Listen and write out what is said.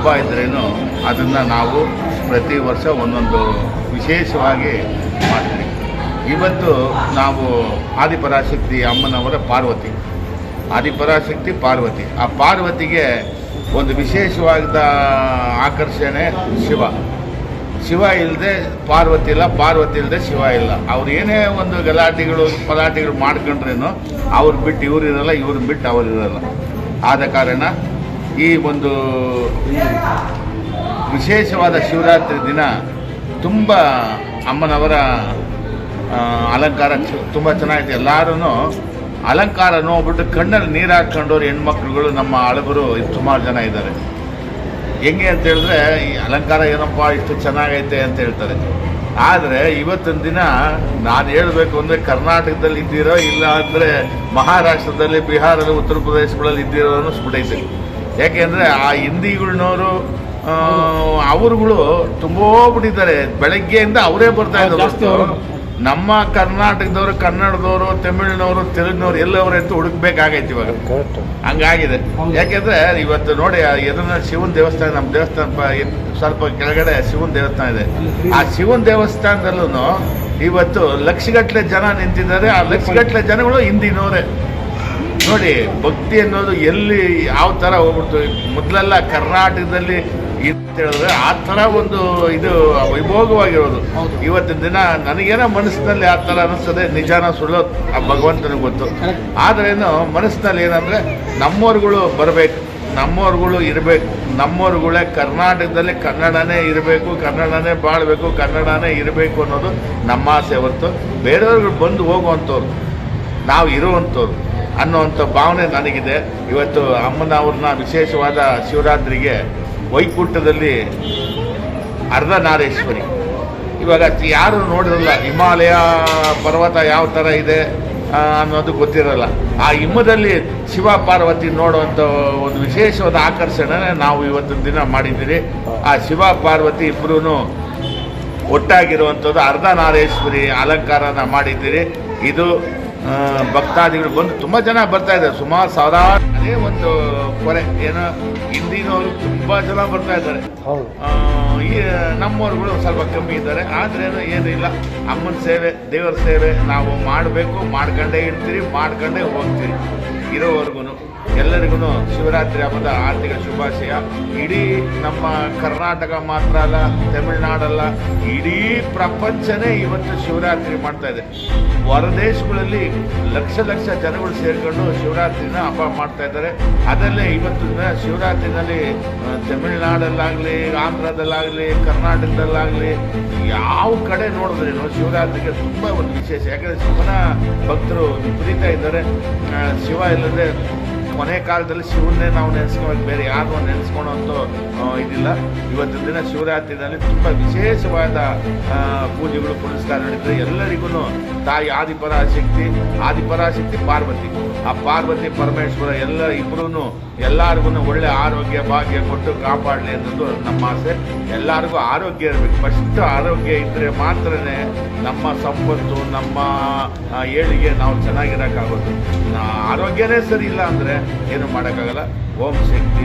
ಹಬ್ಬ ಇದ್ರೇನು ಅದನ್ನು ನಾವು ಪ್ರತಿ ವರ್ಷ ಒಂದೊಂದು ವಿಶೇಷವಾಗಿ ಮಾಡ್ತೀವಿ. ಇವತ್ತು ನಾವು ಆದಿಪರಾಶಕ್ತಿ ಅಮ್ಮನವರ ಪಾರ್ವತಿ, ಆದಿಪರಾಶಕ್ತಿ ಪಾರ್ವತಿ. ಆ ಪಾರ್ವತಿಗೆ ಒಂದು ವಿಶೇಷವಾದ ಆಕರ್ಷಣೆ ಶಿವ. ಶಿವ ಇಲ್ಲದೆ ಪಾರ್ವತಿ ಇಲ್ಲ, ಪಾರ್ವತಿ ಇಲ್ಲದೆ ಶಿವ ಇಲ್ಲ. ಅವ್ರು ಏನೇ ಒಂದು ಪಲಾಟಿಗಳು ಮಾಡ್ಕೊಂಡ್ರೇನು ಅವ್ರು ಬಿಟ್ಟು ಇವರಿರಲ್ಲ, ಇವ್ರು ಬಿಟ್ಟು ಅವರಿರಲ್ಲ. ಆದ ಕಾರಣ ಈ ಒಂದು ವಿಶೇಷವಾದ ಶಿವರಾತ್ರಿ ದಿನ ತುಂಬ ಅಮ್ಮನವರ ಅಲಂಕಾರ ತುಂಬ ಚೆನ್ನಾಗಿದೆ. ಎಲ್ಲರೂ ಅಲಂಕಾರ ನೋಡ್ಬಿಟ್ಟು ಕಣ್ಣಲ್ಲಿ ನೀರು ಹಾಕ್ಕೊಂಡವ್ರು ಹೆಣ್ಮಕ್ಳುಗಳು ನಮ್ಮ ಹಳಬರು ಸುಮಾರು ಜನ ಇದ್ದಾರೆ. ಹೆಂಗೆ ಅಂತ ಹೇಳಿದ್ರೆ, ಈ ಅಲಂಕಾರ ಏನಪ್ಪ ಇಷ್ಟು ಚೆನ್ನಾಗೈತೆ ಅಂತ ಹೇಳ್ತಾರೆ. ಆದರೆ ಇವತ್ತಿನ ದಿನ ನಾನು ಹೇಳಬೇಕು ಅಂದರೆ ಕರ್ನಾಟಕದಲ್ಲಿ ಇದ್ದೀರೋ ಇಲ್ಲ ಅಂದರೆ ಮಹಾರಾಷ್ಟ್ರದಲ್ಲಿ, ಬಿಹಾರಲ್ಲಿ, ಉತ್ತರ ಪ್ರದೇಶಗಳಲ್ಲಿ ಇದ್ದಿರೋ ಅನ್ನಿಸ್ಬಿಟ್ಟೈತೆ. ಯಾಕೆಂದರೆ ಆ ಹಿಂದಿಗಳನ್ನವರು ಅವರುಗಳು ತುಂಬೋಗ್ಬಿಟ್ಟಿದ್ದಾರೆ. ಬೆಳಗ್ಗೆಯಿಂದ ಅವರೇ ಬರ್ತಾ ಇದ್ದಾರೆ. ನಮ್ಮ ಕರ್ನಾಟಕದವರು, ಕನ್ನಡದವರು, ತಮಿಳಿನವರು, ತೆಲುಗಿನವರು ಎಲ್ಲವರು ಅಂತ ಹುಡುಕ್ಬೇಕಾಗೈತೆ ಇವಾಗ. ಹಂಗಾಗಿದೆ. ಯಾಕೆಂದರೆ ಇವತ್ತು ನೋಡಿ, ಎದುರಿನ ಶಿವನ ದೇವಸ್ಥಾನ, ನಮ್ಮ ದೇವಸ್ಥಾನ ಸ್ವಲ್ಪ ಕೆಳಗಡೆ ಶಿವನ ದೇವಸ್ಥಾನ ಇದೆ. ಆ ಶಿವನ ದೇವಸ್ಥಾನದಲ್ಲೂ ಇವತ್ತು ಲಕ್ಷಗಟ್ಟಲೆ ಜನ ನಿಂತಿದ್ದಾರೆ. ಆ ಲಕ್ಷಗಟ್ಟಲೆ ಜನಗಳು ಹಿಂದಿನವರೇ. ನೋಡಿ, ಭಕ್ತಿ ಅನ್ನೋದು ಎಲ್ಲಿ ಯಾವ ಥರ ಹೋಗ್ಬಿಡ್ತು. ಮೊದಲೆಲ್ಲ ಕರ್ನಾಟಕದಲ್ಲಿ ಅಂತ ಹೇಳಿದ್ರೆ ಆ ಥರ ಒಂದು ಇದು ವೈಭೋಗವಾಗಿರೋದು. ಇವತ್ತಿನ ದಿನ ನನಗೇನೋ ಮನಸ್ಸಿನಲ್ಲಿ ಆ ಥರ ಅನ್ನಿಸ್ತದೆ. ನಿಜಾನ ಸುಳ್ಳು ಆ ಭಗವಂತನಿಗೆ ಗೊತ್ತು. ಆದ್ರೇನು ಮನಸ್ಸಿನಲ್ಲಿ ಏನಂದರೆ ನಮ್ಮವ್ರುಗಳು ಬರಬೇಕು, ನಮ್ಮವ್ರುಗಳು ಇರಬೇಕು, ನಮ್ಮವ್ರುಗಳೇ ಕರ್ನಾಟಕದಲ್ಲಿ ಕನ್ನಡನೇ ಇರಬೇಕು, ಕನ್ನಡನೇ ಬಾಳಬೇಕು, ಕನ್ನಡನೇ ಇರಬೇಕು ಅನ್ನೋದು ನಮ್ಮ ಆಸೆ ಹೊರತು ಬೇರೆಯವ್ರಿಗೆ ಬಂದು ಹೋಗುವಂಥವ್ರು, ನಾವು ಇರುವಂಥವ್ರು ಅನ್ನೋವಂಥ ಭಾವನೆ ನನಗಿದೆ. ಇವತ್ತು ಅಮ್ಮನವ್ರನ್ನ ವಿಶೇಷವಾದ ಶಿವರಾತ್ರಿಗೆ ವೈಕುಂಠದಲ್ಲಿ ಅರ್ಧನಾರೀಶ್ವರಿ. ಇವಾಗ ಯಾರು ನೋಡಿರಲ್ಲ ಹಿಮಾಲಯ ಪರ್ವತ ಯಾವ ಥರ ಇದೆ ಅನ್ನೋದು ಗೊತ್ತಿರಲ್ಲ. ಆ ಹಿಮದಲ್ಲಿ ಶಿವ ಪಾರ್ವತಿ ನೋಡುವಂಥ ಒಂದು ವಿಶೇಷವಾದ ಆಕರ್ಷಣೆ ನಾವು ಇವತ್ತಿನ ದಿನ ಮಾಡಿದ್ದೀರಿ. ಆ ಶಿವ ಪಾರ್ವತಿ ಇಬ್ಬರೂ ಒಟ್ಟಾಗಿರುವಂಥದ್ದು ಅರ್ಧನಾರೀಶ್ವರಿ ಅಲಂಕಾರನ ಮಾಡಿದ್ದೀರಿ. ಇದು ಭಕ್ತಾದಿಗಳು ಬಂದು ತುಂಬ ಜನ ಬರ್ತಾ ಇದ್ದಾರೆ. ಸುಮಾರು ಸಾವಿರಾರು. ಅದೇ ಒಂದು ಕೊರೆ ಏನೋ ಹಿಂದಿನವರು ತುಂಬ ಜನ ಬರ್ತಾ ಇದ್ದಾರೆ. ಈ ನಮ್ಮವ್ರುಗಳು ಸ್ವಲ್ಪ ಕಮ್ಮಿ ಇದ್ದಾರೆ. ಆದರೆ ಏನೂ ಇಲ್ಲ, ಅಮ್ಮನ ಸೇವೆ, ದೇವರ ಸೇವೆ ನಾವು ಮಾಡಬೇಕು, ಮಾಡ್ಕೊಂಡೇ ಇರ್ತೀರಿ, ಮಾಡ್ಕೊಂಡೇ ಹೋಗ್ತೀರಿ ಇರೋವರೆಗೂ. ಎಲ್ಲರಿಗೂ ಶಿವರಾತ್ರಿ ಹಬ್ಬದ ಆರ್ಥಿಕ ಶುಭಾಶಯ. ಇಡೀ ನಮ್ಮ ಕರ್ನಾಟಕ ಮಾತ್ರ ಅಲ್ಲ, ತಮಿಳುನಾಡಲ್ಲ, ಇಡೀ ಪ್ರಪಂಚನೇ ಇವತ್ತು ಶಿವರಾತ್ರಿ ಮಾಡ್ತಾ ಇದೆ. ಹೊರದೇಶಗಳಲ್ಲಿ ಲಕ್ಷ ಲಕ್ಷ ಜನಗಳು ಸೇರಿಕೊಂಡು ಶಿವರಾತ್ರಿನ ಹಬ್ಬ ಮಾಡ್ತಾ ಇದ್ದಾರೆ. ಅದರಲ್ಲೇ ಇವತ್ತಿನ ಶಿವರಾತ್ರಿನಲ್ಲಿ ತಮಿಳುನಾಡಲ್ಲಾಗಲಿ, ಆಂಧ್ರದಲ್ಲಾಗಲಿ, ಕರ್ನಾಟಕದಲ್ಲಾಗಲಿ ಯಾವ ಕಡೆ ನೋಡಿದ್ರೇನು ಶಿವರಾತ್ರಿಗೆ ತುಂಬ ಒಂದು ವಿಶೇಷ. ಯಾಕಂದರೆ ಶಿವನ ಭಕ್ತರು ಪ್ರೀತಾ ಇದ್ದಾರೆ. ಶಿವ ಇಲ್ಲದೆ ಕೊನೆ ಕಾಲದಲ್ಲಿ ಶಿವನ್ನೇ ನಾವು ನೆನೆಸ್ಕೊಂಡು ಬೇರೆ ಯಾರು ನೆನೆಸ್ಕೊಳ್ಳೋಂಥ ಇದಿಲ್ಲ. ಇವತ್ತಿನ ದಿನ ಶಿವರಾತ್ರಿನಲ್ಲಿ ತುಂಬ ವಿಶೇಷವಾದ ಪೂಜೆಗಳು ಪುನಸ್ಕಾರ ನಡೀತದೆ. ಎಲ್ಲರಿಗೂ ತಾಯಿ ಆದಿಪರಾಶಕ್ತಿ ಪಾರ್ವತಿ, ಆ ಪಾರ್ವತಿ ಪರಮೇಶ್ವರ ಇಬ್ಬರೂ ಎಲ್ಲರಿಗೂ ಒಳ್ಳೆ ಆರೋಗ್ಯ ಭಾಗ್ಯ ಕೊಟ್ಟು ಕಾಪಾಡಲಿ ಅನ್ನೋದು ನಮ್ಮ ಆಸೆ. ಎಲ್ಲರಿಗೂ ಆರೋಗ್ಯ ಇರಬೇಕು. ಫಸ್ಟ್ ಆರೋಗ್ಯ ಇದ್ದರೆ ಮಾತ್ರನೇ ನಮ್ಮ ಸಂಪತ್ತು, ನಮ್ಮ ಏಳಿಗೆ ನಾವು ಚೆನ್ನಾಗಿರೋಕ್ಕಾಗೋದು. ಆರೋಗ್ಯನೇ ಸರಿ ಇಲ್ಲ ಅಂದರೆ ಏನು ಮಾಡೋಕ್ಕಾಗಲ್ಲ. ಓಂ ಶಕ್ತಿ.